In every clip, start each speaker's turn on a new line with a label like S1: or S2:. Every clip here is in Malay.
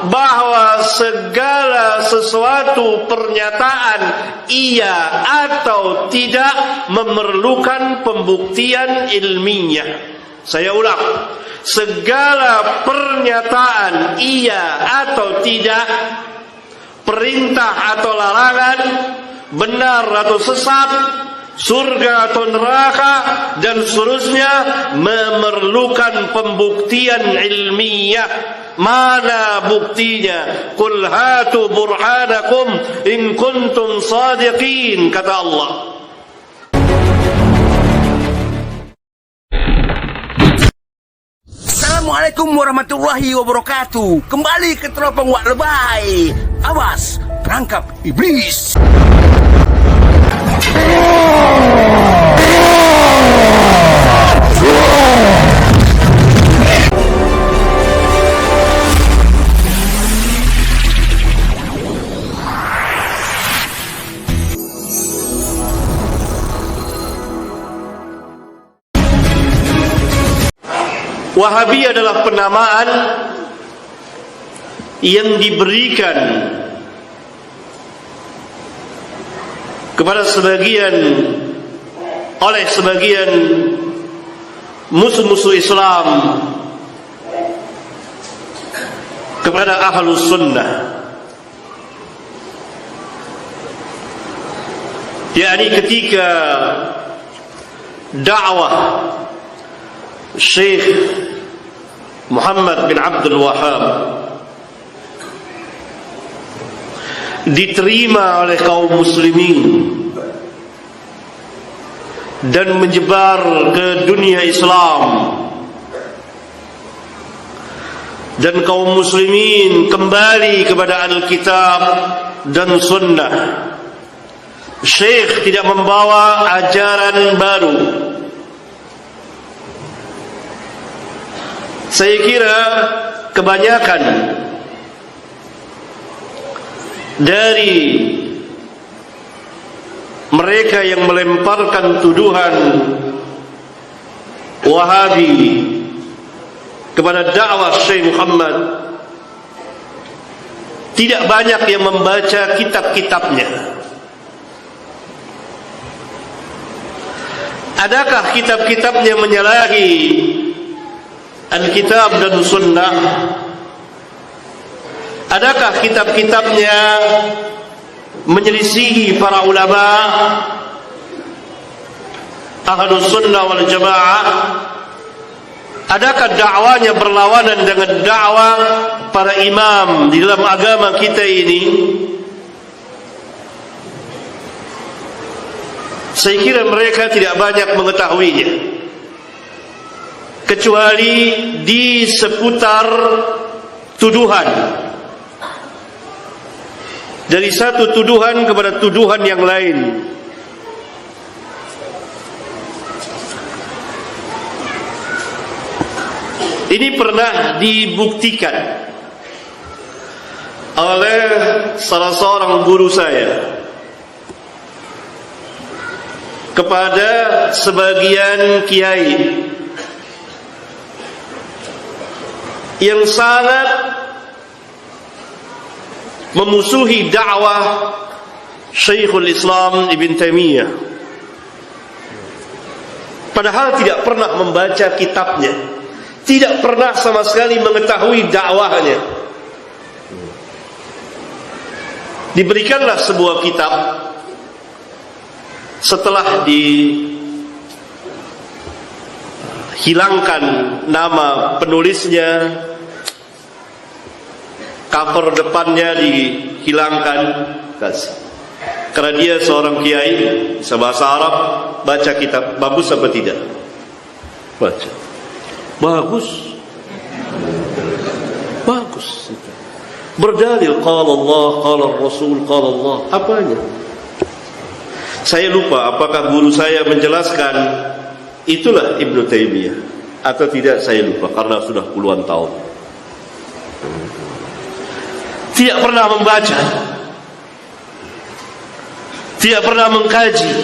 S1: bahwa segala sesuatu pernyataan iya atau tidak memerlukan pembuktian ilmiah. Saya ulang, segala pernyataan iya atau tidak, perintah atau larangan, benar atau sesat, surga atau neraka dan seterusnya memerlukan pembuktian ilmiah. Mana buktinya? Qul hatu burhanakum in kuntum sadiqin, kata Allah.
S2: Assalamualaikum warahmatullahi wabarakatuh. Kembali ke teropong Wak Lebay. Awas, perangkap iblis.
S1: Wahabi adalah penamaan yang diberikan kepada oleh sebagian musuh-musuh Islam kepada Ahlus Sunnah, yakni ketika dakwah Syekh Muhammad bin Abdul Wahhab diterima oleh kaum muslimin dan menyebar ke dunia Islam, dan kaum muslimin kembali kepada Alkitab dan Sunnah. Syekh tidak membawa ajaran baru. Saya kira kebanyakan dari mereka yang melemparkan tuduhan Wahabi kepada dakwah Syekh Muhammad tidak banyak yang membaca kitab-kitabnya. Adakah kitab-kitabnya menyalahi Alkitab dan Sunnah? Adakah kitab-kitabnya menyelisihi para ulama Ahlus Sunnah wal Jamaah? Adakah dakwanya berlawanan dengan dakwah para imam di dalam agama kita ini? Saya kira mereka tidak banyak mengetahuinya, kecuali di seputar tuduhan, dari satu tuduhan kepada tuduhan yang lain. Ini pernah dibuktikan oleh salah seorang guru saya kepada sebagian kiai yang sangat memusuhi dakwah Syekhul Islam Ibn Taimiyah, padahal tidak pernah membaca kitabnya, tidak pernah sama sekali mengetahui dakwahnya. Diberikanlah sebuah kitab, setelah dihilangkan nama penulisnya, cover depannya dihilangkan, karena dia seorang kiai, bisa bahasa Arab, baca kitab. Bagus apa tidak? Baca. Bagus. Bagus. Berdalil qala Allah, qala Rasul, qala Allah. Apanya? Saya lupa apakah guru saya menjelaskan itulah Ibnu Taimiyah atau tidak, saya lupa karena sudah puluhan tahun. Tidak pernah membaca, tidak pernah mengkaji,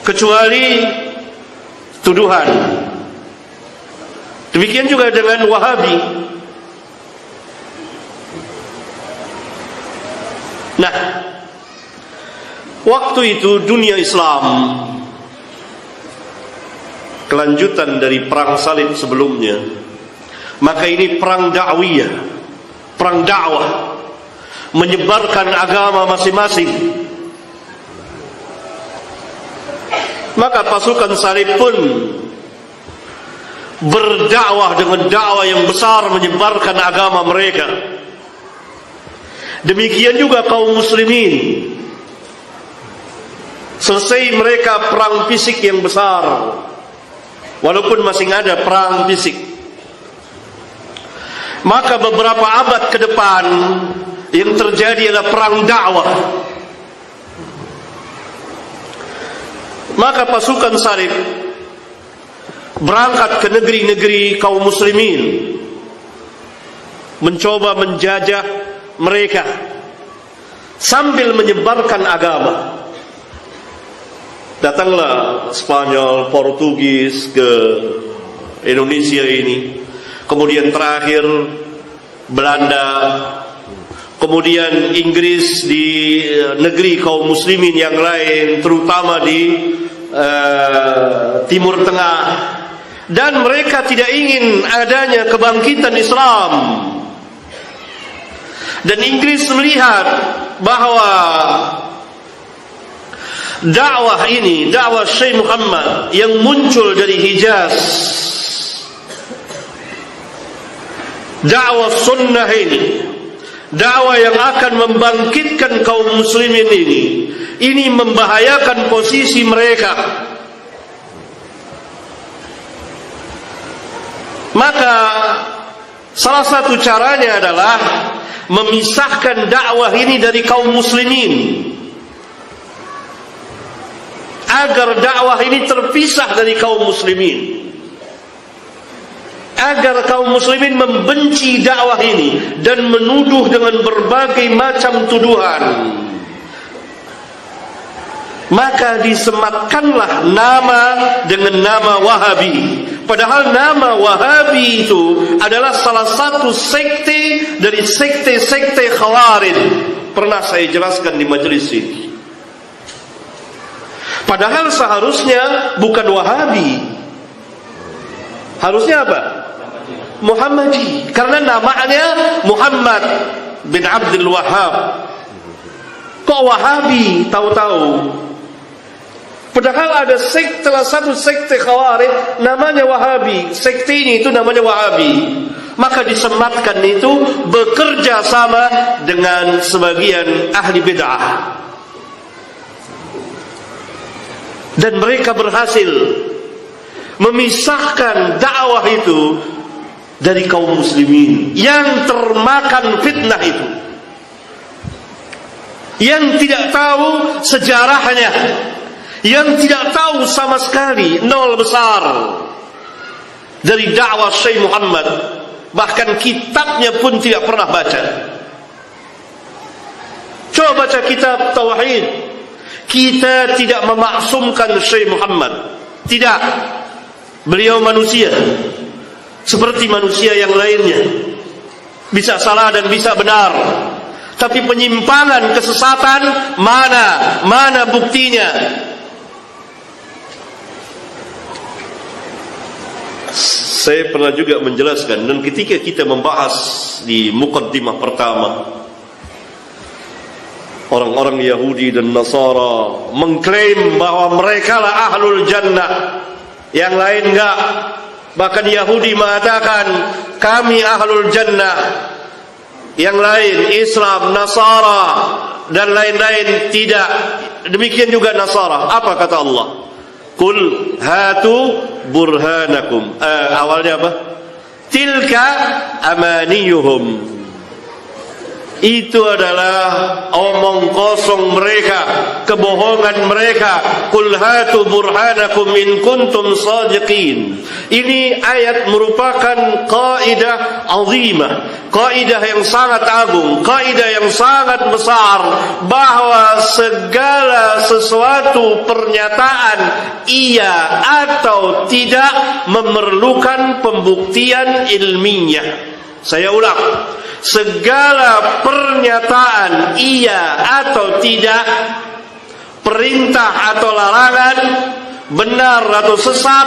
S1: kecuali tuduhan. Demikian juga dengan Wahabi. Nah, waktu itu dunia Islam, kelanjutan dari perang salib sebelumnya, maka ini perang dakwiyah, perang dakwah, menyebarkan agama masing-masing. Maka pasukan salib pun berdakwah dengan dakwah yang besar, menyebarkan agama mereka. Demikian juga kaum muslimin. Selesai mereka perang fisik yang besar, walaupun masih ada perang fisik, maka beberapa abad ke depan yang terjadi adalah perang dakwah. Maka pasukan salib berangkat ke negeri-negeri kaum muslimin, mencoba menjajah mereka sambil menyebarkan agama. Datanglah Spanyol, Portugis ke Indonesia ini, kemudian terakhir Belanda, kemudian Inggris di negeri kaum muslimin yang lain, terutama di Timur Tengah. Dan mereka tidak ingin adanya kebangkitan Islam. Dan Inggris melihat bahwa dakwah ini, dakwah Syekh Muhammad yang muncul dari Hijaz, dakwah sunnah ini, dakwah yang akan membangkitkan kaum muslimin ini membahayakan posisi mereka. Maka salah satu caranya adalah memisahkan dakwah ini dari kaum muslimin, agar dakwah ini terpisah dari kaum muslimin, agar kaum muslimin membenci dakwah ini dan menuduh dengan berbagai macam tuduhan. Maka disematkanlah nama dengan nama Wahabi. Padahal nama Wahabi itu adalah salah satu sekte dari sekte-sekte Khawarij. Pernah saya jelaskan di majelis ini. Padahal seharusnya bukan Wahabi, harusnya apa? Muhammadi. Karena namanya Muhammad bin Abdul Wahhab. Kok Wahabi tahu-tahu? Padahal ada sekte, salah satu sekte Khawarij namanya Wahabi. Sekte ini itu namanya Wahabi. Maka disematkan itu bekerja sama dengan sebagian ahli bid'ah. Dan mereka berhasil memisahkan dakwah itu dari kaum muslimin yang termakan fitnah itu, yang tidak tahu sejarahnya, yang tidak tahu sama sekali, nol besar dari dakwah Syekh Muhammad, bahkan kitabnya pun tidak pernah baca. Coba baca kitab Tauhid. Kita tidak memaksumkan Syekh Muhammad, tidak. Beliau manusia seperti manusia yang lainnya, bisa salah dan bisa benar. Tapi penyimpangan, kesesatan, mana buktinya? Saya pernah juga menjelaskan, dan ketika kita membahas di muqaddimah pertama, orang-orang Yahudi dan Nasara mengklaim bahwa mereka lah ahlul jannah, yang lain enggak. Bahkan Yahudi mengatakan kami ahlul jannah, yang lain Islam, Nasara dan lain-lain tidak. Demikian juga Nasara. Apa kata Allah? Qul hatu burhanakum. Awalnya apa? Tilka amaniyuhum. Itu adalah omong kosong mereka, kebohongan mereka. Qul hatu burhanakum in kuntum shadiqin. Ini ayat merupakan kaidah azimah, kaidah yang sangat agung, kaidah yang sangat besar, bahwa segala sesuatu pernyataan iya atau tidak memerlukan pembuktian ilmiah. Saya ulang, segala pernyataan iya atau tidak, perintah atau larangan, benar atau sesat,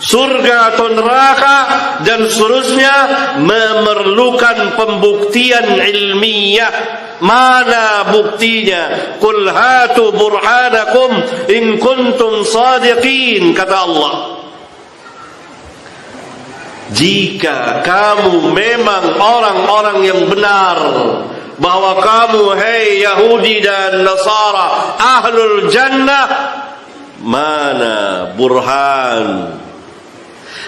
S1: surga atau neraka, dan seterusnya memerlukan pembuktian ilmiah. Mana buktinya? Qul hatu burhanakum in kuntum sadiqin, kata Allah. Jika kamu memang orang-orang yang benar, bahwa kamu, hei Yahudi dan Nasara, ahlul jannah, mana burhan?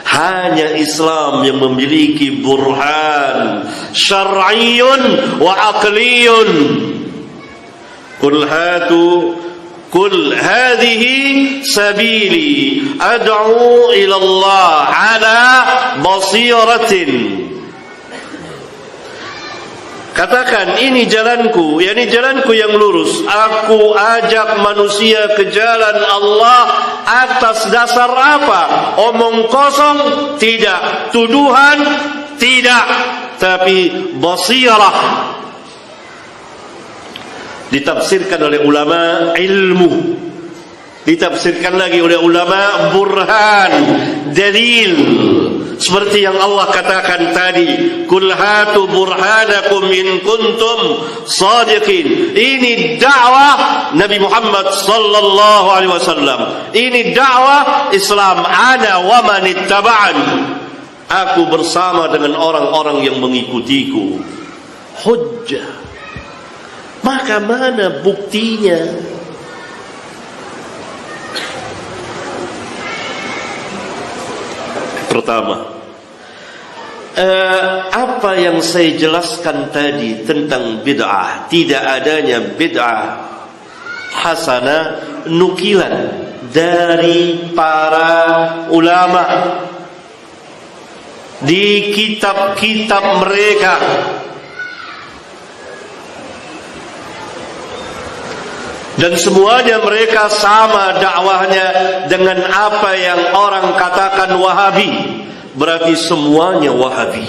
S1: Hanya Islam yang memiliki burhan syar'iyyun wa aqliyyun. Qul hadhihi sabili ad'u ila Allah ala basiratin. Katakan, ini jalanku, yakni jalanku yang lurus. Aku ajak manusia ke jalan Allah atas dasar apa? Omong kosong? Tidak. Tuduhan? Tidak. Tapi basirah. Ditafsirkan oleh ulama ilmu. Ditafsirkan lagi oleh ulama burhan, dalil. Seperti yang Allah katakan tadi, Qul hatu burhanakum in kuntum sadiqin. Ini dakwah Nabi Muhammad sallallahu alaihi wasallam. Ini dakwah Islam. Ana wa man ittaba'ani. Aku bersama dengan orang-orang yang mengikutiku. Hujjah. Maka mana buktinya? Pertama, apa yang saya jelaskan tadi tentang bid'ah, tidak adanya bid'ah hasanah, nukilan dari para ulama di kitab-kitab mereka. Dan semuanya mereka sama dakwahnya dengan apa yang orang katakan Wahabi. Berarti semuanya Wahabi.